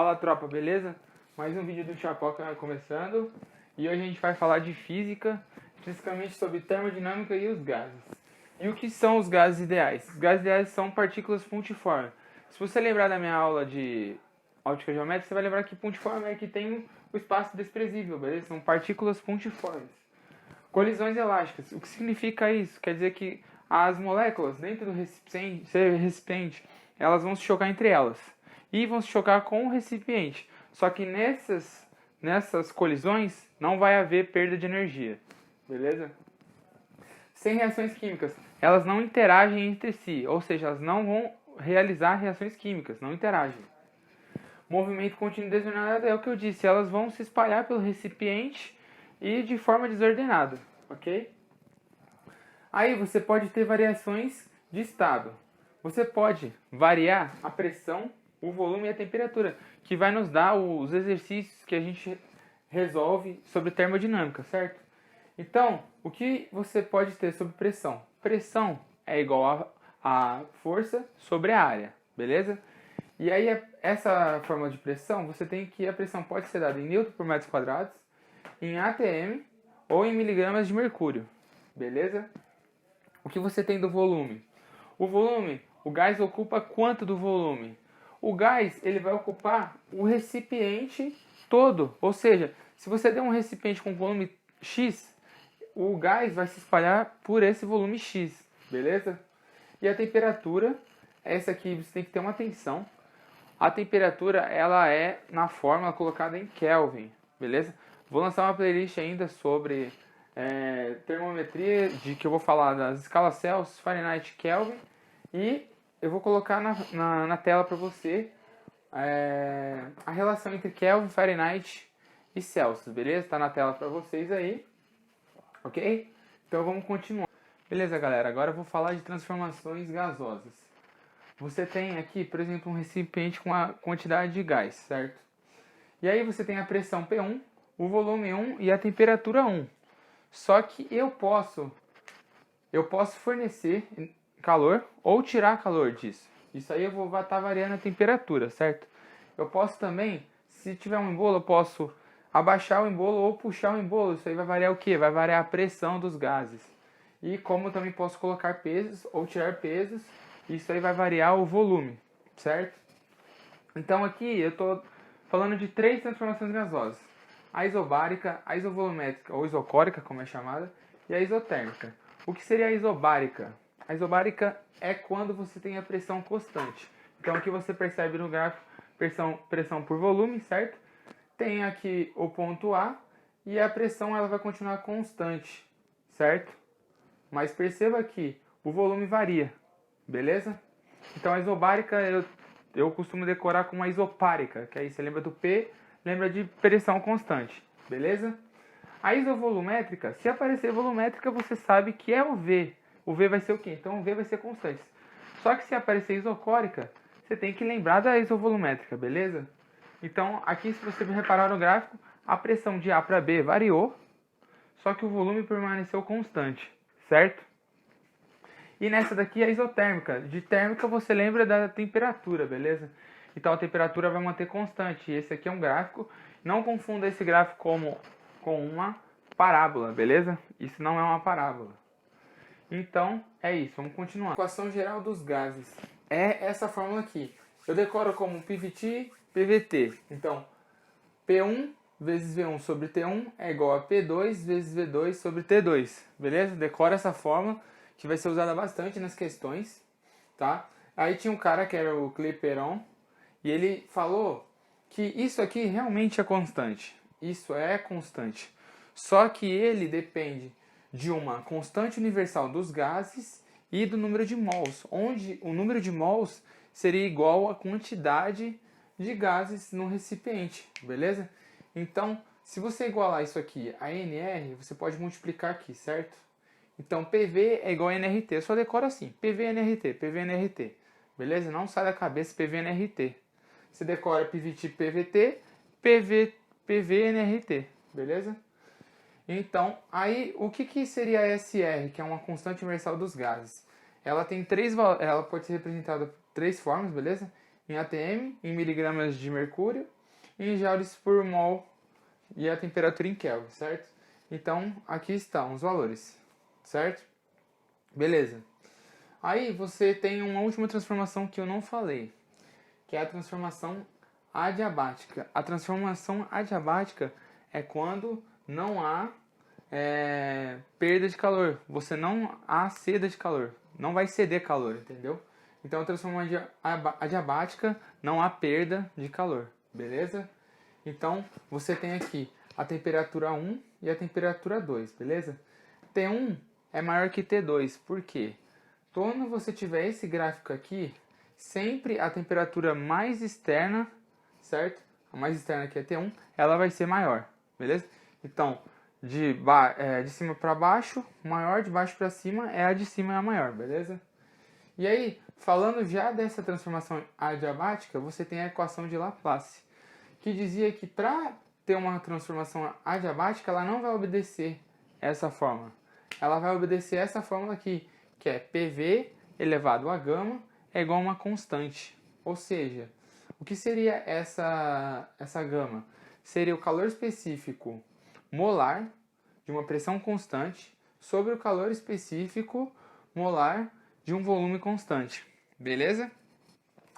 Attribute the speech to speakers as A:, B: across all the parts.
A: Fala tropa, beleza? Mais um vídeo do Chapoca começando. E hoje a gente vai falar de física, especificamente sobre termodinâmica e os gases. E o que são os gases ideais? Os gases ideais são partículas pontiformes. Se você lembrar da minha aula de óptica geométrica, você vai lembrar que pontiforme é que tem o espaço desprezível, beleza? São partículas pontiformes. Colisões elásticas. O que significa isso? Quer dizer que as moléculas dentro do recipiente, elas vão se chocar entre elas. E vão se chocar com o recipiente. Só que nessas colisões não vai haver perda de energia. Beleza? Sem reações químicas. Elas não interagem entre si. Ou seja, elas não vão realizar reações químicas. Não interagem. Movimento contínuo desordenado é o que eu disse. Elas vão se espalhar pelo recipiente e de forma desordenada. Ok? Aí você pode ter variações de estado. Você pode variar a pressão, o volume e a temperatura, que vai nos dar os exercícios que a gente resolve sobre termodinâmica, certo? Então, o que você pode ter sobre pressão? Pressão é igual a força sobre a área, beleza? E aí, essa forma de pressão, você tem que a pressão pode ser dada em Newton por metros quadrados, em ATM ou em miligramas de mercúrio, beleza? O que você tem do volume? O volume, o gás ocupa quanto do volume? O gás, ele vai ocupar o recipiente todo. Ou seja, se você der um recipiente com volume X, o gás vai se espalhar por esse volume X, beleza? E a temperatura, essa aqui você tem que ter uma atenção. A temperatura, ela é na fórmula colocada em Kelvin, beleza? Vou lançar uma playlist ainda sobre termometria, que eu vou falar das escalas Celsius, Fahrenheit, Kelvin. E eu vou colocar na tela para você a relação entre Kelvin, Fahrenheit e Celsius, beleza? Tá na tela para vocês aí, ok? Então vamos continuar. Beleza, galera, agora eu vou falar de transformações gasosas. Você tem aqui, por exemplo, um recipiente com a quantidade de gás, certo? E aí você tem a pressão P1, o volume 1 e a temperatura 1. Só que eu posso fornecer calor ou tirar calor disso. Isso aí eu vou estar variando a temperatura, certo? Eu posso também, se tiver um embolo, eu posso abaixar o embolo ou puxar o embolo. Isso aí vai variar o quê? Vai variar a pressão dos gases. E como eu também posso colocar pesos ou tirar pesos, isso aí vai variar o volume, certo? Então aqui eu estou falando de três transformações gasosas. A isobárica, a isovolumétrica ou isocórica, como é chamada, e a isotérmica. O que seria a isobárica? A isobárica é quando você tem a pressão constante. Então aqui você percebe no gráfico pressão por volume, certo? Tem aqui o ponto A e a pressão ela vai continuar constante, certo? Mas perceba que o volume varia, beleza? Então a isobárica eu costumo decorar como a isopárica, que aí você lembra do P, lembra de pressão constante, beleza? A isovolumétrica, se aparecer volumétrica, você sabe que é o V. O V vai ser o quê? Então o V vai ser constante. Só que se aparecer isocórica, você tem que lembrar da isovolumétrica, beleza? Então aqui, se você reparar no gráfico, a pressão de A para B variou, só que o volume permaneceu constante, certo? E nessa daqui a isotérmica. De térmica você lembra da temperatura, beleza? Então a temperatura vai manter constante. Esse aqui é um gráfico. Não confunda esse gráfico com uma parábola, beleza? Isso não é uma parábola. Então é isso, vamos continuar. Equação geral dos gases. É essa fórmula aqui. Eu decoro como PVT, PVT. Então P1 vezes V1 sobre T1 é igual a P2 vezes V2 sobre T2. Beleza? Decora essa fórmula, que vai ser usada bastante nas questões, tá? Aí tinha um cara que era o Clapeyron, e ele falou que isso aqui realmente é constante. Isso é constante. Só que ele depende de uma constante universal dos gases e do número de mols, onde o número de mols seria igual à quantidade de gases no recipiente, beleza? Então, se você igualar isso aqui a NR, você pode multiplicar aqui, certo? Então, PV é igual a NRT. Eu só decoro assim, PV NRT, PV NRT. Beleza? Não sai da cabeça PV NRT. Você decora PVT PVT, PV NRT. Beleza? Então, aí, o que seria a SR, que é uma constante universal dos gases? Ela pode ser representada por três formas, beleza? Em ATM, em miligramas de mercúrio em joules por mol e a temperatura em Kelvin, certo? Então, aqui estão os valores, certo? Beleza. Aí você tem uma última transformação que eu não falei, que é a transformação adiabática. A transformação adiabática é quando não há perda de calor. Você não há ceda de calor. Não vai ceder calor, entendeu? Então, a transformação adiabática não há perda de calor, beleza? Então, você tem aqui a temperatura 1 e a temperatura 2, beleza? T1 é maior que T2, por quê? Quando você tiver esse gráfico aqui, sempre a temperatura mais externa, certo? A mais externa que é T1, ela vai ser maior, beleza? Então, de cima para baixo, maior, de baixo para cima, a de cima é a maior, beleza? E aí, falando já dessa transformação adiabática, você tem a equação de Laplace, que dizia que para ter uma transformação adiabática, ela não vai obedecer essa fórmula. Ela vai obedecer essa fórmula aqui, que é PV elevado a gama é igual a uma constante. Ou seja, o que seria essa gama? Seria o calor específico molar de uma pressão constante sobre o calor específico molar de um volume constante. Beleza?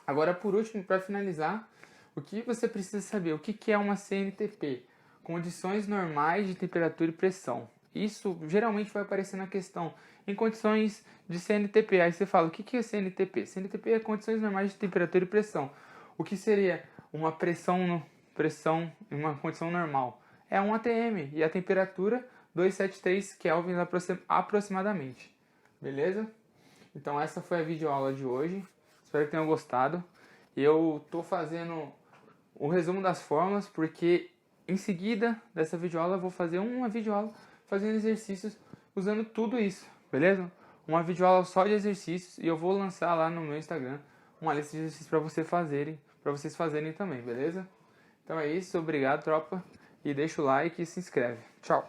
A: Agora, por último, para finalizar, o que você precisa saber? O que é uma CNTP? Condições normais de temperatura e pressão. Isso geralmente vai aparecer na questão em condições de CNTP. Aí você fala, o que é CNTP? CNTP é condições normais de temperatura e pressão. O que seria uma pressão em uma condição normal? É 1 atm e a temperatura 273 Kelvin aproximadamente. Beleza? Então essa foi a videoaula de hoje. Espero que tenham gostado. Eu estou fazendo o resumo das fórmulas porque em seguida dessa videoaula eu vou fazer uma videoaula fazendo exercícios usando tudo isso, beleza? Uma videoaula só de exercícios e eu vou lançar lá no meu Instagram uma lista de exercícios para vocês fazerem também, beleza? Então é isso, obrigado tropa e deixa o like e se inscreve. Tchau!